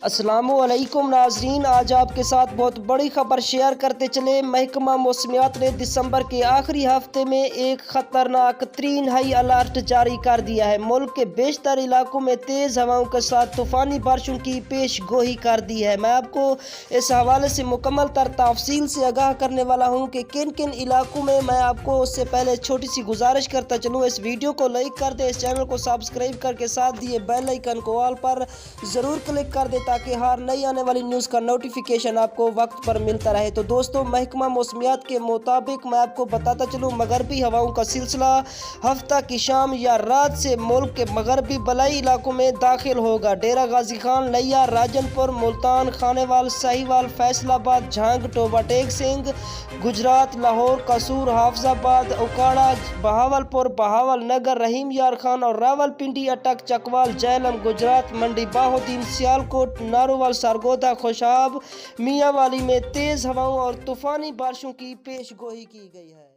السلام علیکم ناظرین، آج آپ کے ساتھ بہت بڑی خبر شیئر کرتے چلے۔ محکمہ موسمیات نے دسمبر کے آخری ہفتے میں ایک خطرناک ترین ہائی الرٹ جاری کر دیا ہے۔ ملک کے بیشتر علاقوں میں تیز ہواؤں کے ساتھ طوفانی بارشوں کی پیش گوئی کر دی ہے۔ میں آپ کو اس حوالے سے مکمل تر تفصیل سے آگاہ کرنے والا ہوں کہ کن کن علاقوں میں آپ کو اس سے پہلے چھوٹی سی گزارش کرتا چلوں، اس ویڈیو کو لائک کر دیں، اس چینل کو سبسکرائب کر کے ساتھ دیے بیل آئیکن کو آل پر ضرور کلک کر دیں تاکہ ہر نئی آنے والی نیوز کا نوٹیفیکیشن آپ کو وقت پر ملتا رہے۔ تو دوستو، محکمہ موسمیات کے مطابق میں آپ کو بتاتا چلوں، مغربی ہواؤں کا سلسلہ ہفتہ کی شام یا رات سے ملک کے مغربی بالائی علاقوں میں داخل ہوگا۔ ڈیرہ غازی خان، لیا، راجن پور، ملتان، خانیوال، ساہیوال، فیصل آباد، جھانگ، ٹوبہ ٹیک سنگھ، گجرات، لاہور، قصور، حافظ آباد، اوکاڑا، بہاول پور، بہاول نگر، رحیم یار خان اور راول پنڈی، اٹک، چکوال، جہلم، گجرات، منڈی بہودین، سیالکوٹ، ناروول، سرگودا، خوشاب، میاں والی میں تیز ہواؤں اور طوفانی بارشوں کی پیش گوئی کی گئی ہے۔